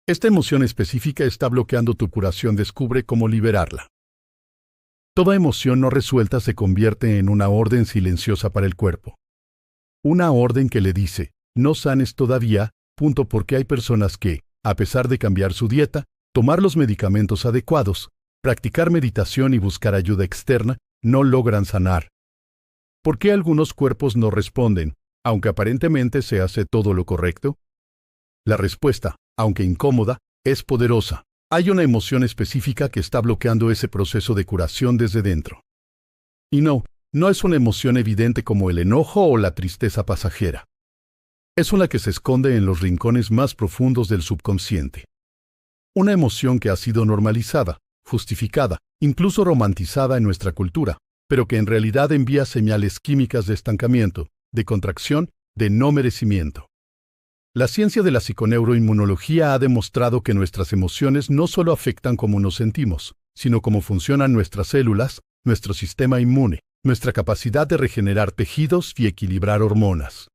Esta emoción específica está bloqueando tu curación. Descubre cómo liberarla. Toda emoción no resuelta se convierte en una orden silenciosa para el cuerpo. Una orden que le dice, no sanes todavía, porque hay personas que, a pesar de cambiar su dieta, tomar los medicamentos adecuados, practicar meditación y buscar ayuda externa, no logran sanar. ¿Por qué algunos cuerpos no responden, aunque aparentemente se hace todo lo correcto? La respuesta, aunque incómoda, es poderosa. Hay una emoción específica que está bloqueando ese proceso de curación desde dentro. Y no es una emoción evidente como el enojo o la tristeza pasajera. Es una que se esconde en los rincones más profundos del subconsciente. Una emoción que ha sido normalizada, justificada, incluso romantizada en nuestra cultura, pero que en realidad envía señales químicas de estancamiento, de contracción, de no merecimiento. La ciencia de la psiconeuroinmunología ha demostrado que nuestras emociones no solo afectan cómo nos sentimos, sino cómo funcionan nuestras células, nuestro sistema inmune, nuestra capacidad de regenerar tejidos y equilibrar hormonas.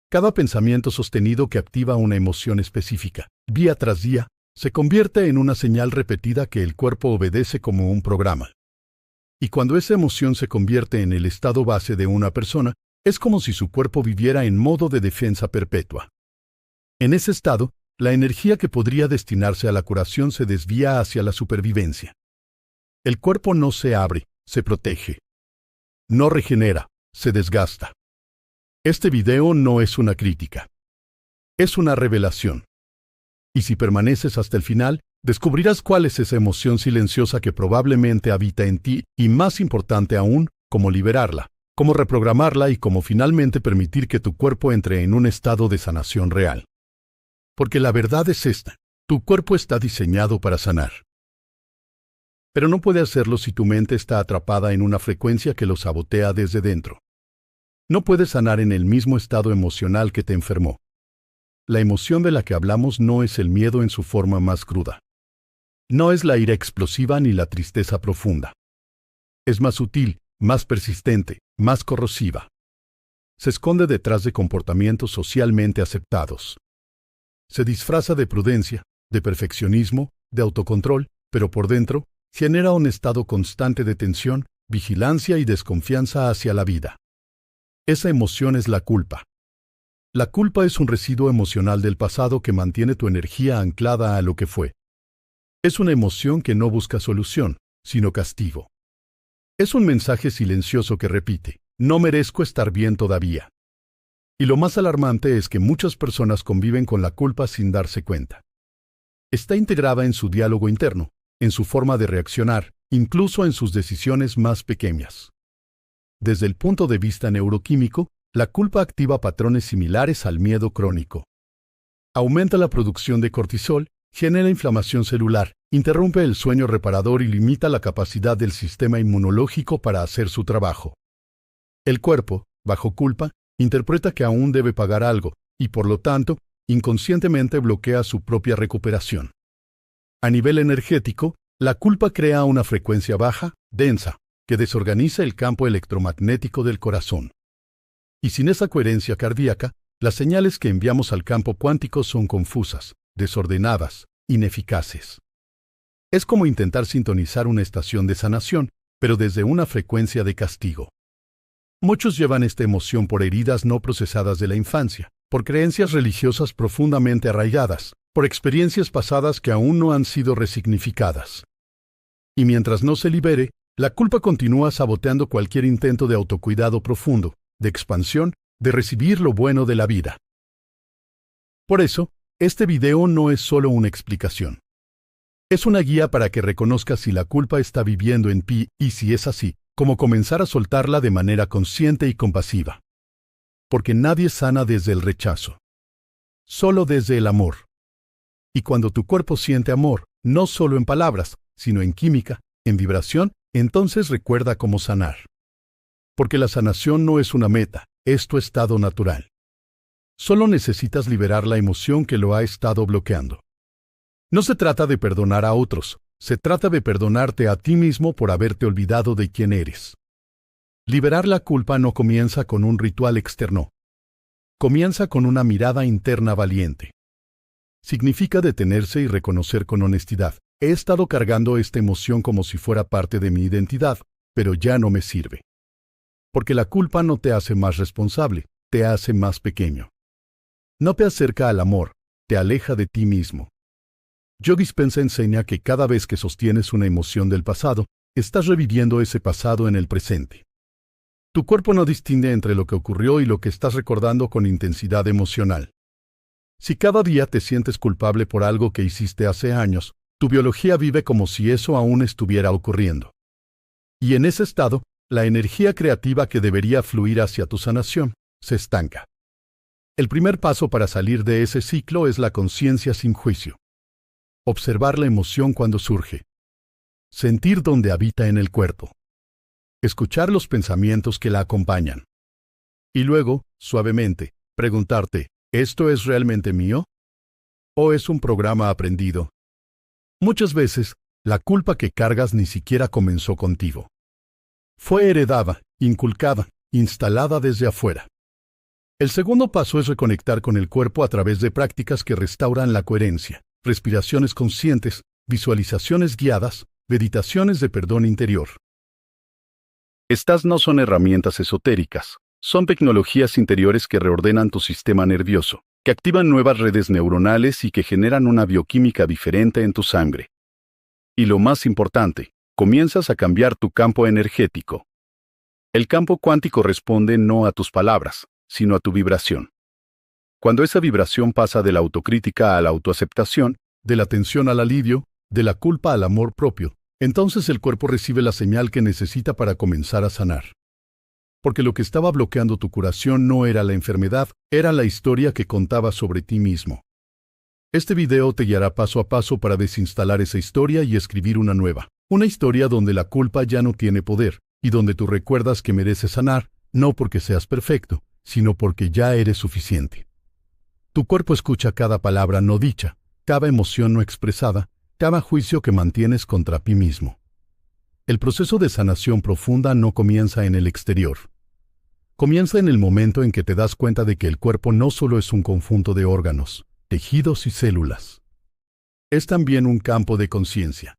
Cada pensamiento sostenido que activa una emoción específica, día tras día, se convierte en una señal repetida que el cuerpo obedece como un programa. Y cuando esa emoción se convierte en el estado base de una persona, es como si su cuerpo viviera en modo de defensa perpetua. En ese estado, la energía que podría destinarse a la curación se desvía hacia la supervivencia. El cuerpo no se abre, se protege. No regenera, se desgasta. Este video no es una crítica. Es una revelación. Y si permaneces hasta el final, descubrirás cuál es esa emoción silenciosa que probablemente habita en ti y, más importante aún, cómo liberarla, cómo reprogramarla y cómo finalmente permitir que tu cuerpo entre en un estado de sanación real. Porque la verdad es esta: tu cuerpo está diseñado para sanar. Pero no puede hacerlo si tu mente está atrapada en una frecuencia que lo sabotea desde dentro. No puedes sanar en el mismo estado emocional que te enfermó. La emoción de la que hablamos no es el miedo en su forma más cruda. No es la ira explosiva ni la tristeza profunda. Es más sutil, más persistente, más corrosiva. Se esconde detrás de comportamientos socialmente aceptados. Se disfraza de prudencia, de perfeccionismo, de autocontrol, pero por dentro genera un estado constante de tensión, vigilancia y desconfianza hacia la vida. Esa emoción es la culpa. La culpa es un residuo emocional del pasado que mantiene tu energía anclada a lo que fue. Es una emoción que no busca solución, sino castigo. Es un mensaje silencioso que repite: no merezco estar bien todavía. Y lo más alarmante es que muchas personas conviven con la culpa sin darse cuenta. Está integrada en su diálogo interno, en su forma de reaccionar, incluso en sus decisiones más pequeñas. Desde el punto de vista neuroquímico, la culpa activa patrones similares al miedo crónico. Aumenta la producción de cortisol, genera inflamación celular, interrumpe el sueño reparador y limita la capacidad del sistema inmunológico para hacer su trabajo. El cuerpo, bajo culpa, interpreta que aún debe pagar algo y, por lo tanto, inconscientemente bloquea su propia recuperación. A nivel energético, la culpa crea una frecuencia baja, densa, que desorganiza el campo electromagnético del corazón. Y sin esa coherencia cardíaca, las señales que enviamos al campo cuántico son confusas, desordenadas, ineficaces. Es como intentar sintonizar una estación de sanación, pero desde una frecuencia de castigo. Muchos llevan esta emoción por heridas no procesadas de la infancia, por creencias religiosas profundamente arraigadas, por experiencias pasadas que aún no han sido resignificadas. Y mientras no se libere, la culpa continúa saboteando cualquier intento de autocuidado profundo, de expansión, de recibir lo bueno de la vida. Por eso, este video no es solo una explicación. Es una guía para que reconozcas si la culpa está viviendo en ti y, si es así, cómo comenzar a soltarla de manera consciente y compasiva. Porque nadie sana desde el rechazo. Solo desde el amor. Y cuando tu cuerpo siente amor, no solo en palabras, sino en química, en vibración, entonces recuerda cómo sanar. Porque la sanación no es una meta, es tu estado natural. Solo necesitas liberar la emoción que lo ha estado bloqueando. No se trata de perdonar a otros, se trata de perdonarte a ti mismo por haberte olvidado de quién eres. Liberar la culpa no comienza con un ritual externo. Comienza con una mirada interna valiente. Significa detenerse y reconocer con honestidad: he estado cargando esta emoción como si fuera parte de mi identidad, pero ya no me sirve. Porque la culpa no te hace más responsable, te hace más pequeño. No te acerca al amor, te aleja de ti mismo. Joe Dispenza enseña que cada vez que sostienes una emoción del pasado, estás reviviendo ese pasado en el presente. Tu cuerpo no distingue entre lo que ocurrió y lo que estás recordando con intensidad emocional. Si cada día te sientes culpable por algo que hiciste hace años, tu biología vive como si eso aún estuviera ocurriendo. Y en ese estado, la energía creativa que debería fluir hacia tu sanación se estanca. El primer paso para salir de ese ciclo es la conciencia sin juicio. Observar la emoción cuando surge. Sentir dónde habita en el cuerpo. Escuchar los pensamientos que la acompañan. Y luego, suavemente, preguntarte: ¿esto es realmente mío? ¿O es un programa aprendido? Muchas veces, la culpa que cargas ni siquiera comenzó contigo. Fue heredada, inculcada, instalada desde afuera. El segundo paso es reconectar con el cuerpo a través de prácticas que restauran la coherencia: respiraciones conscientes, visualizaciones guiadas, meditaciones de perdón interior. Estas no son herramientas esotéricas, son tecnologías interiores que reordenan tu sistema nervioso, que activan nuevas redes neuronales y que generan una bioquímica diferente en tu sangre. Y lo más importante, comienzas a cambiar tu campo energético. El campo cuántico responde no a tus palabras, sino a tu vibración. Cuando esa vibración pasa de la autocrítica a la autoaceptación, de la tensión al alivio, de la culpa al amor propio, entonces el cuerpo recibe la señal que necesita para comenzar a sanar. Porque lo que estaba bloqueando tu curación no era la enfermedad, era la historia que contabas sobre ti mismo. Este video te guiará paso a paso para desinstalar esa historia y escribir una nueva. Una historia donde la culpa ya no tiene poder, y donde tú recuerdas que mereces sanar, no porque seas perfecto, sino porque ya eres suficiente. Tu cuerpo escucha cada palabra no dicha, cada emoción no expresada, cada juicio que mantienes contra ti mismo. El proceso de sanación profunda no comienza en el exterior. Comienza en el momento en que te das cuenta de que el cuerpo no solo es un conjunto de órganos, tejidos y células. Es también un campo de conciencia.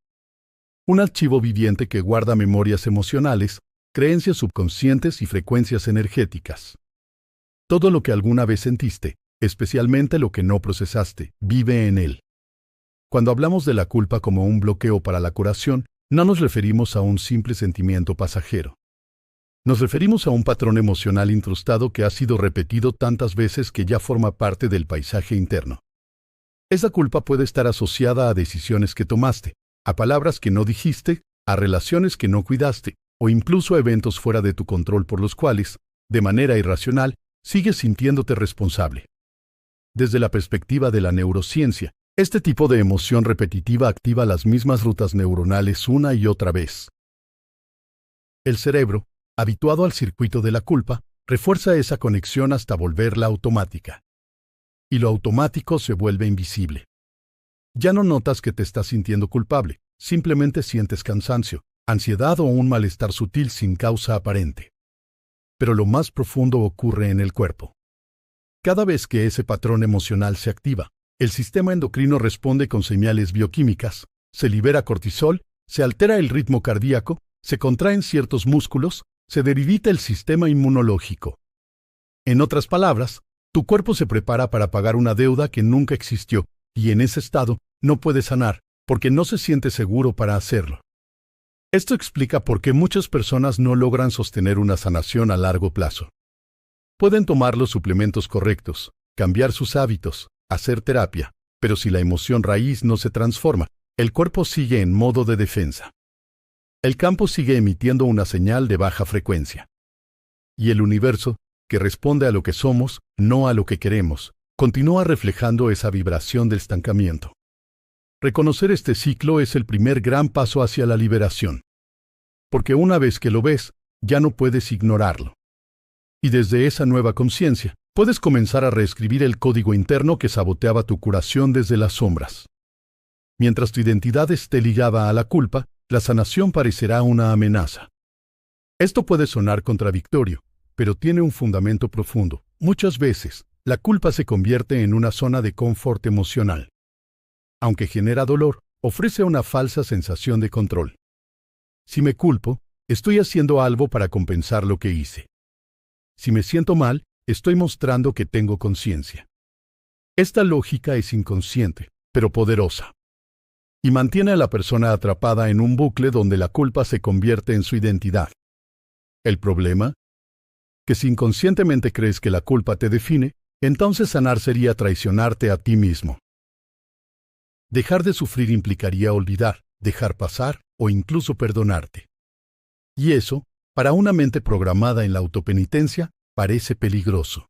Un archivo viviente que guarda memorias emocionales, creencias subconscientes y frecuencias energéticas. Todo lo que alguna vez sentiste, especialmente lo que no procesaste, vive en él. Cuando hablamos de la culpa como un bloqueo para la curación, no nos referimos a un simple sentimiento pasajero. Nos referimos a un patrón emocional incrustado que ha sido repetido tantas veces que ya forma parte del paisaje interno. Esa culpa puede estar asociada a decisiones que tomaste, a palabras que no dijiste, a relaciones que no cuidaste, o incluso a eventos fuera de tu control por los cuales, de manera irracional, sigues sintiéndote responsable. Desde la perspectiva de la neurociencia, este tipo de emoción repetitiva activa las mismas rutas neuronales una y otra vez. El cerebro, habituado al circuito de la culpa, refuerza esa conexión hasta volverla automática. Y lo automático se vuelve invisible. Ya no notas que te estás sintiendo culpable, simplemente sientes cansancio, ansiedad o un malestar sutil sin causa aparente. Pero lo más profundo ocurre en el cuerpo. Cada vez que ese patrón emocional se activa, el sistema endocrino responde con señales bioquímicas, se libera cortisol, se altera el ritmo cardíaco, se contraen ciertos músculos, se debilita el sistema inmunológico. En otras palabras, tu cuerpo se prepara para pagar una deuda que nunca existió, y en ese estado no puede sanar, porque no se siente seguro para hacerlo. Esto explica por qué muchas personas no logran sostener una sanación a largo plazo. Pueden tomar los suplementos correctos, cambiar sus hábitos, hacer terapia, pero si la emoción raíz no se transforma, el cuerpo sigue en modo de defensa. El campo sigue emitiendo una señal de baja frecuencia. Y el universo, que responde a lo que somos, no a lo que queremos, continúa reflejando esa vibración del estancamiento. Reconocer este ciclo es el primer gran paso hacia la liberación. Porque una vez que lo ves, ya no puedes ignorarlo. Y desde esa nueva conciencia, puedes comenzar a reescribir el código interno que saboteaba tu curación desde las sombras. Mientras tu identidad esté ligada a la culpa, la sanación parecerá una amenaza. Esto puede sonar contradictorio, pero tiene un fundamento profundo. Muchas veces, la culpa se convierte en una zona de confort emocional. aunque genera dolor, ofrece una falsa sensación de control. Si me culpo, estoy haciendo algo para compensar lo que hice. Si me siento mal, estoy mostrando que tengo conciencia. Esta lógica es inconsciente, pero poderosa, y mantiene a la persona atrapada en un bucle donde la culpa se convierte en su identidad. ¿El problema? Que si inconscientemente crees que la culpa te define, entonces sanar sería traicionarte a ti mismo. Dejar de sufrir implicaría olvidar, dejar pasar o incluso perdonarte. Y eso, para una mente programada en la autopenitencia, parece peligroso.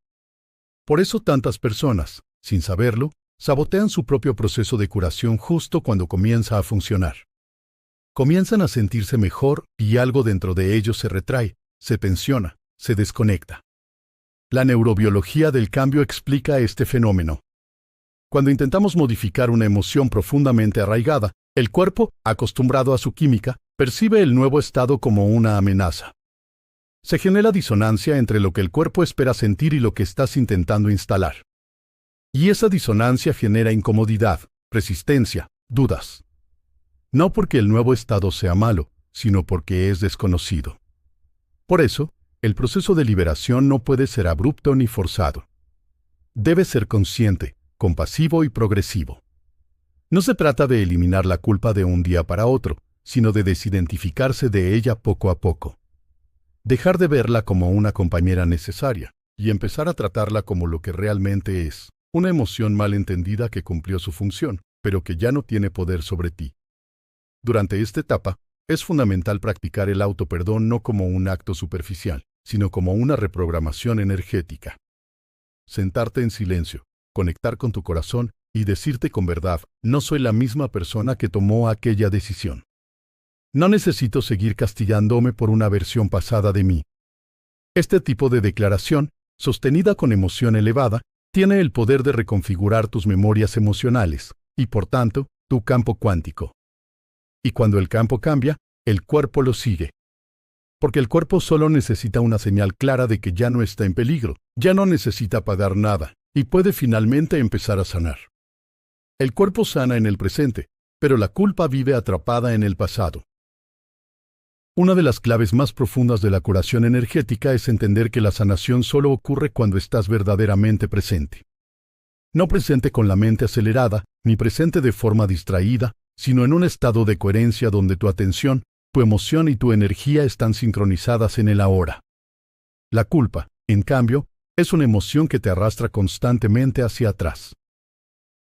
Por eso tantas personas, sin saberlo, sabotean su propio proceso de curación justo cuando comienza a funcionar. Comienzan a sentirse mejor y algo dentro de ellos se retrae, se tensiona, se desconecta. La neurobiología del cambio explica este fenómeno. Cuando intentamos modificar una emoción profundamente arraigada, el cuerpo, acostumbrado a su química, percibe el nuevo estado como una amenaza. Se genera disonancia entre lo que el cuerpo espera sentir y lo que estás intentando instalar. Y esa disonancia genera incomodidad, resistencia, dudas. No porque el nuevo estado sea malo, sino porque es desconocido. Por eso, el proceso de liberación no puede ser abrupto ni forzado. Debe ser consciente, compasivo y progresivo. No se trata de eliminar la culpa de un día para otro, sino de desidentificarse de ella poco a poco. Dejar de verla como una compañera necesaria y empezar a tratarla como lo que realmente es, una emoción mal entendida que cumplió su función, pero que ya no tiene poder sobre ti. Durante esta etapa, es fundamental practicar el autoperdón no como un acto superficial, sino como una reprogramación energética. Sentarte en silencio, conectar con tu corazón y decirte con verdad, no soy la misma persona que tomó aquella decisión. No necesito seguir castigándome por una versión pasada de mí. Este tipo de declaración, sostenida con emoción elevada, tiene el poder de reconfigurar tus memorias emocionales y, por tanto, tu campo cuántico. Y cuando el campo cambia, el cuerpo lo sigue. Porque el cuerpo solo necesita una señal clara de que ya no está en peligro, ya no necesita pagar nada, y puede finalmente empezar a sanar. El cuerpo sana en el presente, pero la culpa vive atrapada en el pasado. Una de las claves más profundas de la curación energética es entender que la sanación solo ocurre cuando estás verdaderamente presente. No presente con la mente acelerada, ni presente de forma distraída, sino en un estado de coherencia donde tu atención, tu emoción y tu energía están sincronizadas en el ahora. La culpa, en cambio, es una emoción que te arrastra constantemente hacia atrás.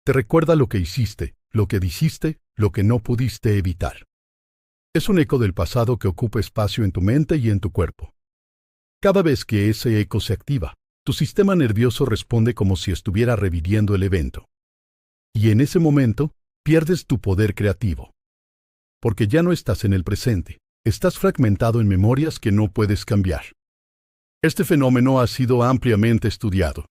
Te recuerda lo que hiciste, lo que dijiste, lo que no pudiste evitar. Es un eco del pasado que ocupa espacio en tu mente y en tu cuerpo. Cada vez que ese eco se activa, tu sistema nervioso responde como si estuviera reviviendo el evento. Y en ese momento, pierdes tu poder creativo. Porque ya no estás en el presente, estás fragmentado en memorias que no puedes cambiar. Este fenómeno ha sido ampliamente estudiado.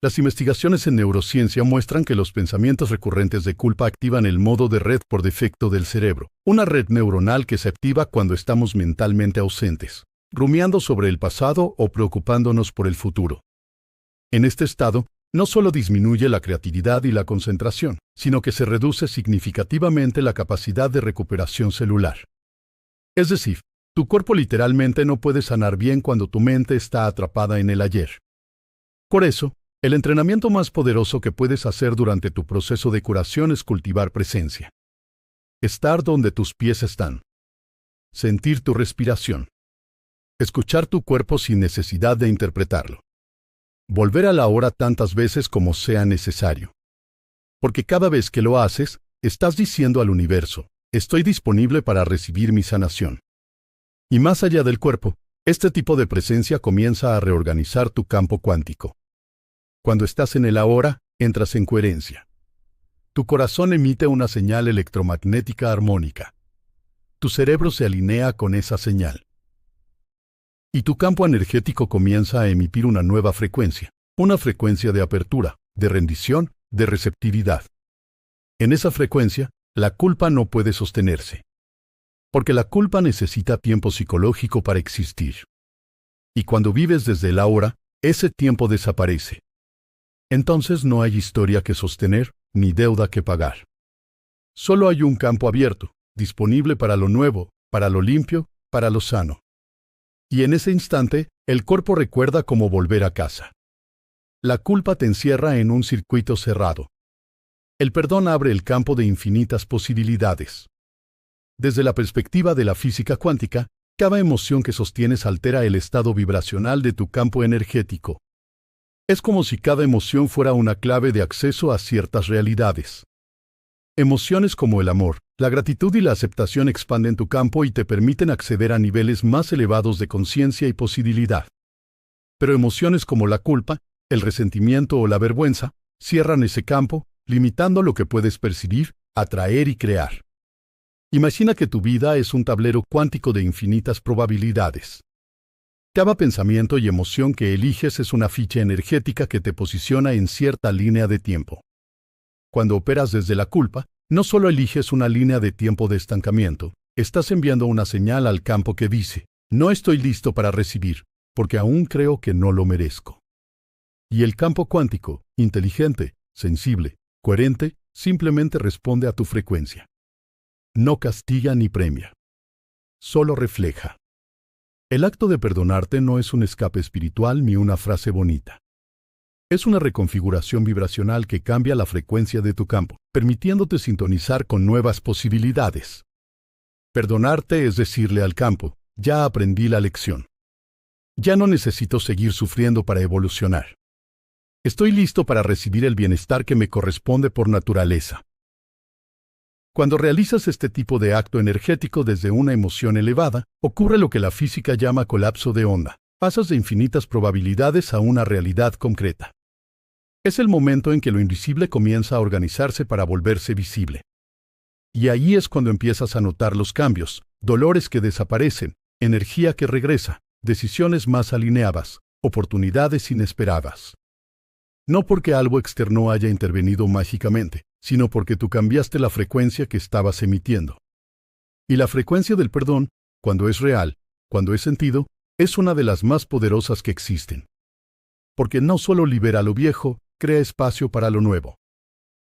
Las investigaciones en neurociencia muestran que los pensamientos recurrentes de culpa activan el modo de red por defecto del cerebro, una red neuronal que se activa cuando estamos mentalmente ausentes, rumiando sobre el pasado o preocupándonos por el futuro. En este estado, no solo disminuye la creatividad y la concentración, sino que se reduce significativamente la capacidad de recuperación celular. Es decir, tu cuerpo literalmente no puede sanar bien cuando tu mente está atrapada en el ayer. Por eso, el entrenamiento más poderoso que puedes hacer durante tu proceso de curación es cultivar presencia. Estar donde tus pies están. Sentir tu respiración. Escuchar tu cuerpo sin necesidad de interpretarlo. Volver a la hora tantas veces como sea necesario. Porque cada vez que lo haces, estás diciendo al universo, estoy disponible para recibir mi sanación. Y más allá del cuerpo, este tipo de presencia comienza a reorganizar tu campo cuántico. Cuando estás en el ahora, entras en coherencia. Tu corazón emite una señal electromagnética armónica. Tu cerebro se alinea con esa señal. Y tu campo energético comienza a emitir una nueva frecuencia, una frecuencia de apertura, de rendición, de receptividad. En esa frecuencia, la culpa no puede sostenerse. Porque la culpa necesita tiempo psicológico para existir. Y cuando vives desde el ahora, ese tiempo desaparece. Entonces no hay historia que sostener, ni deuda que pagar. Solo hay un campo abierto, disponible para lo nuevo, para lo limpio, para lo sano. Y en ese instante, el cuerpo recuerda cómo volver a casa. La culpa te encierra en un circuito cerrado. El perdón abre el campo de infinitas posibilidades. Desde la perspectiva de la física cuántica, cada emoción que sostienes altera el estado vibracional de tu campo energético. Es como si cada emoción fuera una clave de acceso a ciertas realidades. Emociones como el amor, la gratitud y la aceptación expanden tu campo y te permiten acceder a niveles más elevados de conciencia y posibilidad. Pero emociones como la culpa, el resentimiento o la vergüenza cierran ese campo, limitando lo que puedes percibir, atraer y crear. Imagina que tu vida es un tablero cuántico de infinitas probabilidades. Cada pensamiento y emoción que eliges es una ficha energética que te posiciona en cierta línea de tiempo. Cuando operas desde la culpa, no solo eliges una línea de tiempo de estancamiento, estás enviando una señal al campo que dice, no estoy listo para recibir, porque aún creo que no lo merezco. Y el campo cuántico, inteligente, sensible, coherente, simplemente responde a tu frecuencia. No castiga ni premia. Solo refleja. El acto de perdonarte no es un escape espiritual ni una frase bonita. Es una reconfiguración vibracional que cambia la frecuencia de tu campo, permitiéndote sintonizar con nuevas posibilidades. Perdonarte es decirle al campo, ya aprendí la lección. Ya no necesito seguir sufriendo para evolucionar. Estoy listo para recibir el bienestar que me corresponde por naturaleza. Cuando realizas este tipo de acto energético desde una emoción elevada, ocurre lo que la física llama colapso de onda. Pasas de infinitas probabilidades a una realidad concreta. Es el momento en que lo invisible comienza a organizarse para volverse visible. Y ahí es cuando empiezas a notar los cambios, dolores que desaparecen, energía que regresa, decisiones más alineadas, oportunidades inesperadas. No porque algo externo haya intervenido mágicamente, sino porque tú cambiaste la frecuencia que estabas emitiendo. Y la frecuencia del perdón, cuando es real, cuando es sentido, es una de las más poderosas que existen. Porque no solo libera lo viejo, crea espacio para lo nuevo.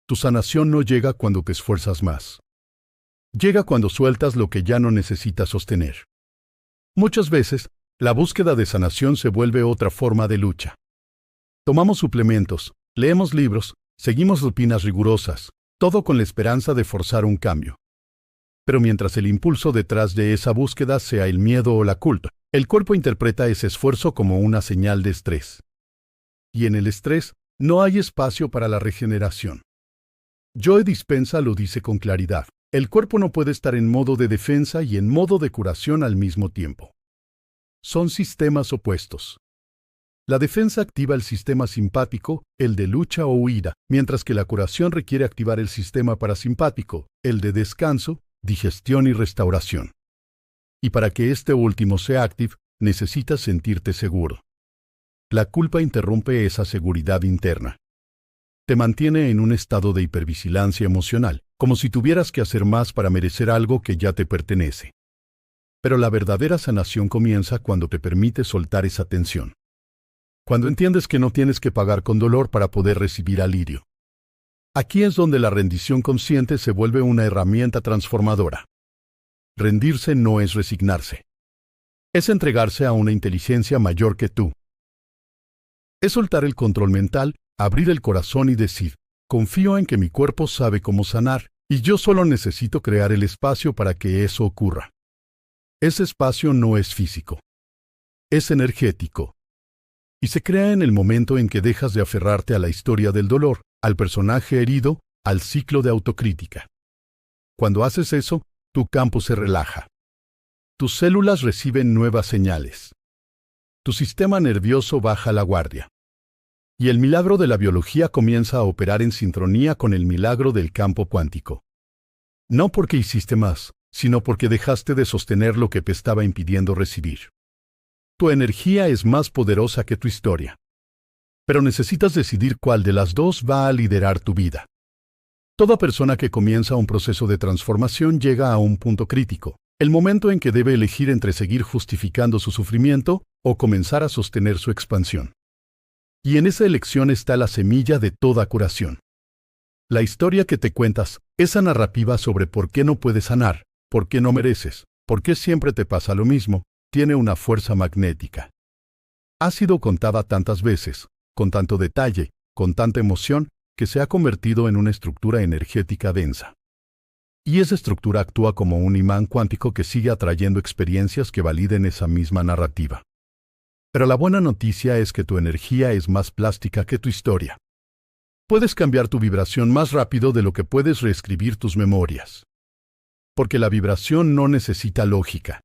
Tu sanación no llega cuando te esfuerzas más. Llega cuando sueltas lo que ya no necesitas sostener. Muchas veces, la búsqueda de sanación se vuelve otra forma de lucha. Tomamos suplementos, leemos libros, seguimos rutinas rigurosas, todo con la esperanza de forzar un cambio. Pero mientras el impulso detrás de esa búsqueda sea el miedo o la culpa, el cuerpo interpreta ese esfuerzo como una señal de estrés. Y en el estrés, no hay espacio para la regeneración. Joe Dispenza lo dice con claridad. El cuerpo no puede estar en modo de defensa y en modo de curación al mismo tiempo. Son sistemas opuestos. La defensa activa el sistema simpático, el de lucha o huida, mientras que la curación requiere activar el sistema parasimpático, el de descanso, digestión y restauración. Y para que este último sea activo, necesitas sentirte seguro. La culpa interrumpe esa seguridad interna. Te mantiene en un estado de hipervigilancia emocional, como si tuvieras que hacer más para merecer algo que ya te pertenece. Pero la verdadera sanación comienza cuando te permites soltar esa tensión. Cuando entiendes que no tienes que pagar con dolor para poder recibir alivio. Aquí es donde la rendición consciente se vuelve una herramienta transformadora. Rendirse no es resignarse. Es entregarse a una inteligencia mayor que tú. Es soltar el control mental, abrir el corazón y decir, confío en que mi cuerpo sabe cómo sanar, y yo solo necesito crear el espacio para que eso ocurra. Ese espacio no es físico. Es energético. Y se crea en el momento en que dejas de aferrarte a la historia del dolor, al personaje herido, al ciclo de autocrítica. Cuando haces eso, tu campo se relaja. Tus células reciben nuevas señales. Tu sistema nervioso baja la guardia. Y el milagro de la biología comienza a operar en sincronía con el milagro del campo cuántico. No porque hiciste más, sino porque dejaste de sostener lo que te estaba impidiendo recibir. Tu energía es más poderosa que tu historia. Pero necesitas decidir cuál de las dos va a liderar tu vida. Toda persona que comienza un proceso de transformación llega a un punto crítico, el momento en que debe elegir entre seguir justificando su sufrimiento o comenzar a sostener su expansión. Y en esa elección está la semilla de toda curación. La historia que te cuentas, esa narrativa sobre por qué no puedes sanar, por qué no mereces, por qué siempre te pasa lo mismo, tiene una fuerza magnética. Ha sido contada tantas veces, con tanto detalle, con tanta emoción, que se ha convertido en una estructura energética densa. Y esa estructura actúa como un imán cuántico que sigue atrayendo experiencias que validen esa misma narrativa. Pero la buena noticia es que tu energía es más plástica que tu historia. Puedes cambiar tu vibración más rápido de lo que puedes reescribir tus memorias. Porque la vibración no necesita lógica.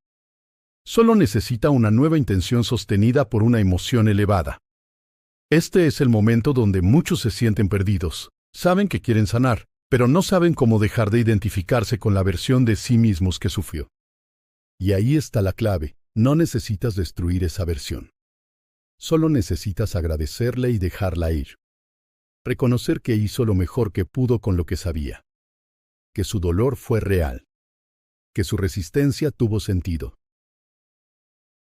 Solo necesita una nueva intención sostenida por una emoción elevada. Este es el momento donde muchos se sienten perdidos. Saben que quieren sanar, pero no saben cómo dejar de identificarse con la versión de sí mismos que sufrió. Y ahí está la clave. No necesitas destruir esa versión. Solo necesitas agradecerle y dejarla ir. Reconocer que hizo lo mejor que pudo con lo que sabía. Que su dolor fue real. Que su resistencia tuvo sentido.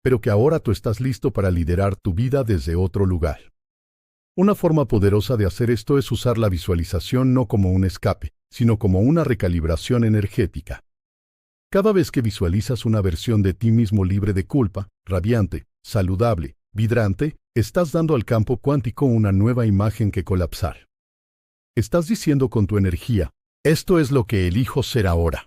Pero que ahora tú estás listo para liderar tu vida desde otro lugar. Una forma poderosa de hacer esto es usar la visualización no como un escape, sino como una recalibración energética. Cada vez que visualizas una versión de ti mismo libre de culpa, radiante, saludable, vibrante, estás dando al campo cuántico una nueva imagen que colapsar. Estás diciendo con tu energía, esto es lo que elijo ser ahora.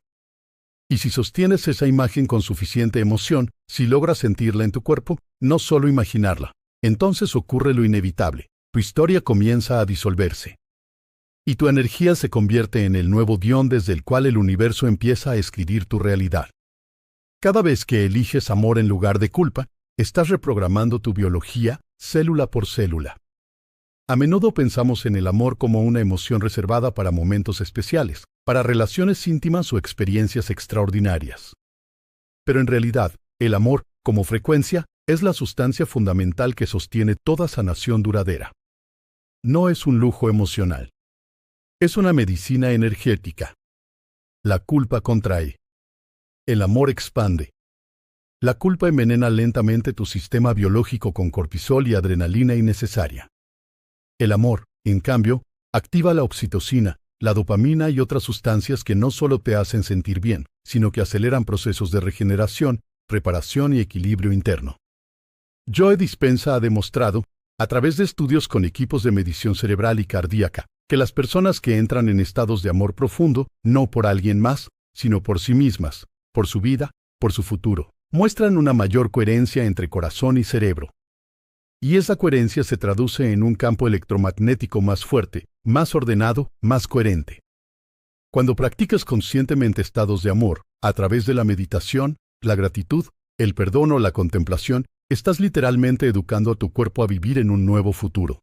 Y si sostienes esa imagen con suficiente emoción, si logras sentirla en tu cuerpo, no solo imaginarla, entonces ocurre lo inevitable. Tu historia comienza a disolverse. Y tu energía se convierte en el nuevo guión desde el cual el universo empieza a escribir tu realidad. Cada vez que eliges amor en lugar de culpa, estás reprogramando tu biología, célula por célula. A menudo pensamos en el amor como una emoción reservada para momentos especiales, para relaciones íntimas o experiencias extraordinarias. Pero en realidad, el amor, como frecuencia, es la sustancia fundamental que sostiene toda sanación duradera. No es un lujo emocional. Es una medicina energética. La culpa contrae. El amor expande. La culpa envenena lentamente tu sistema biológico con cortisol y adrenalina innecesaria. El amor, en cambio, activa la oxitocina, la dopamina y otras sustancias que no solo te hacen sentir bien, sino que aceleran procesos de regeneración, reparación y equilibrio interno. Joe Dispenza ha demostrado, a través de estudios con equipos de medición cerebral y cardíaca, que las personas que entran en estados de amor profundo, no por alguien más, sino por sí mismas, por su vida, por su futuro, muestran una mayor coherencia entre corazón y cerebro. Y esa coherencia se traduce en un campo electromagnético más fuerte, más ordenado, más coherente. Cuando practicas conscientemente estados de amor, a través de la meditación, la gratitud, el perdón o la contemplación, estás literalmente educando a tu cuerpo a vivir en un nuevo futuro.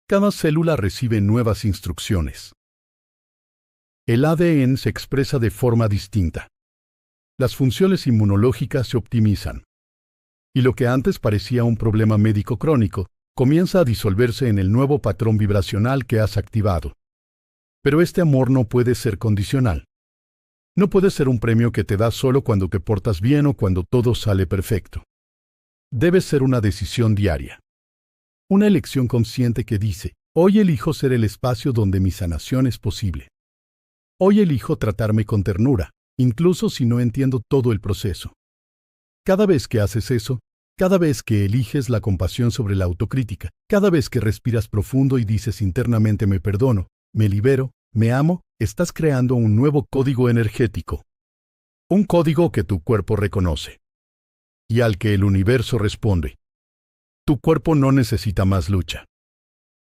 Cada célula recibe nuevas instrucciones. El ADN se expresa de forma distinta. Las funciones inmunológicas se optimizan. Y lo que antes parecía un problema médico crónico, comienza a disolverse en el nuevo patrón vibracional que has activado. Pero este amor no puede ser condicional. No puede ser un premio que te das solo cuando te portas bien o cuando todo sale perfecto. Debe ser una decisión diaria. Una elección consciente que dice, hoy elijo ser el espacio donde mi sanación es posible. Hoy elijo tratarme con ternura, incluso si no entiendo todo el proceso. Cada vez que haces eso, cada vez que eliges la compasión sobre la autocrítica, cada vez que respiras profundo y dices internamente me perdono, me libero, me amo, estás creando un nuevo código energético. Un código que tu cuerpo reconoce. Y al que el universo responde. Tu cuerpo no necesita más lucha.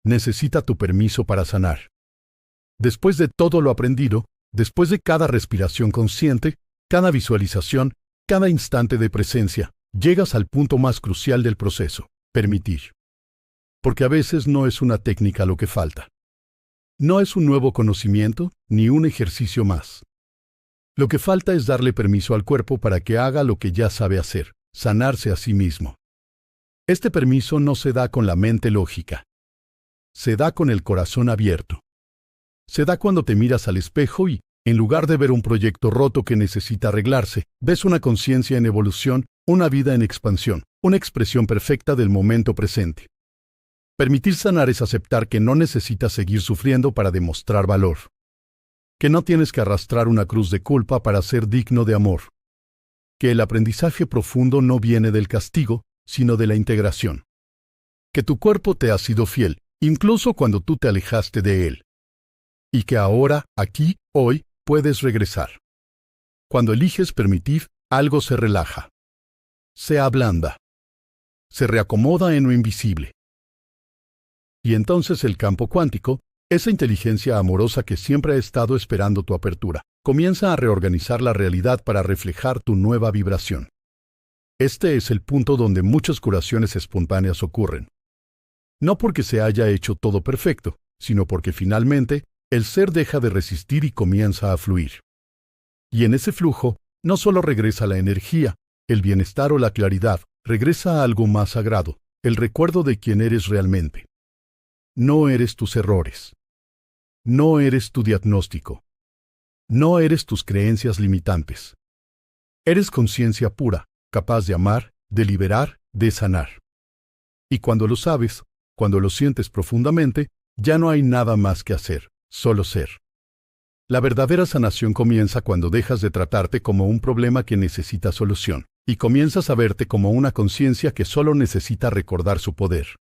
Necesita tu permiso para sanar. Después de todo lo aprendido, después de cada respiración consciente, cada visualización, cada instante de presencia, llegas al punto más crucial del proceso, permitir. Porque a veces no es una técnica lo que falta. No es un nuevo conocimiento, ni un ejercicio más. Lo que falta es darle permiso al cuerpo para que haga lo que ya sabe hacer. Sanarse a sí mismo. Este permiso no se da con la mente lógica. Se da con el corazón abierto. Se da cuando te miras al espejo y, en lugar de ver un proyecto roto que necesita arreglarse, ves una conciencia en evolución, una vida en expansión, una expresión perfecta del momento presente. Permitir sanar es aceptar que no necesitas seguir sufriendo para demostrar valor, que no tienes que arrastrar una cruz de culpa para ser digno de amor, que el aprendizaje profundo no viene del castigo, sino de la integración, que tu cuerpo te ha sido fiel, incluso cuando tú te alejaste de él, y que ahora, aquí, hoy, puedes regresar. Cuando eliges permitir, algo se relaja, se ablanda, se reacomoda en lo invisible. Y entonces el campo cuántico, esa inteligencia amorosa que siempre ha estado esperando tu apertura, comienza a reorganizar la realidad para reflejar tu nueva vibración. Este es el punto donde muchas curaciones espontáneas ocurren. No porque se haya hecho todo perfecto, sino porque finalmente el ser deja de resistir y comienza a fluir. Y en ese flujo, no solo regresa la energía, el bienestar o la claridad, regresa a algo más sagrado, el recuerdo de quién eres realmente. No eres tus errores. No eres tu diagnóstico. No eres tus creencias limitantes. Eres conciencia pura, capaz de amar, de liberar, de sanar. Y cuando lo sabes, cuando lo sientes profundamente, ya no hay nada más que hacer, solo ser. La verdadera sanación comienza cuando dejas de tratarte como un problema que necesita solución, y comienzas a verte como una conciencia que solo necesita recordar su poder.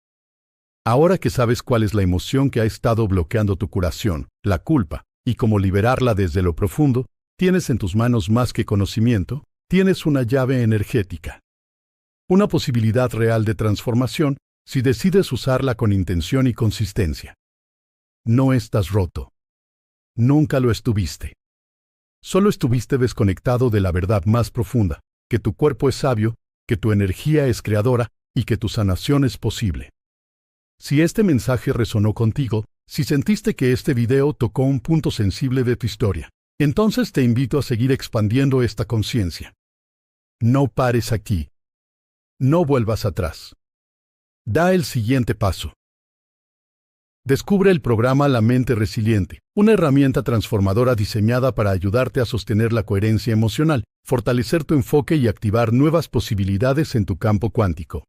Ahora que sabes cuál es la emoción que ha estado bloqueando tu curación, la culpa, y cómo liberarla desde lo profundo, tienes en tus manos más que conocimiento, tienes una llave energética. Una posibilidad real de transformación si decides usarla con intención y consistencia. No estás roto. Nunca lo estuviste. Solo estuviste desconectado de la verdad más profunda, que tu cuerpo es sabio, que tu energía es creadora y que tu sanación es posible. Si este mensaje resonó contigo, si sentiste que este video tocó un punto sensible de tu historia, entonces te invito a seguir expandiendo esta conciencia. No pares aquí. No vuelvas atrás. Da el siguiente paso. Descubre el programa La Mente Resiliente, una herramienta transformadora diseñada para ayudarte a sostener la coherencia emocional, fortalecer tu enfoque y activar nuevas posibilidades en tu campo cuántico.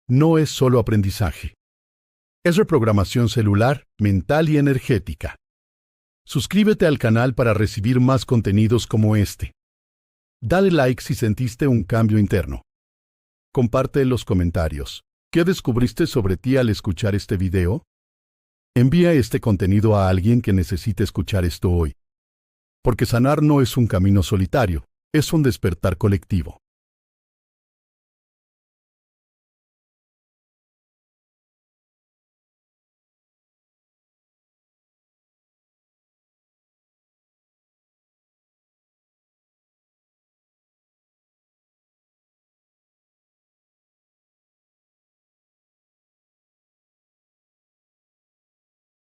No es solo aprendizaje. Es reprogramación celular, mental y energética. Suscríbete al canal para recibir más contenidos como este. Dale like si sentiste un cambio interno. Comparte en los comentarios. ¿Qué descubriste sobre ti al escuchar este video? Envía este contenido a alguien que necesite escuchar esto hoy. Porque sanar no es un camino solitario, es un despertar colectivo.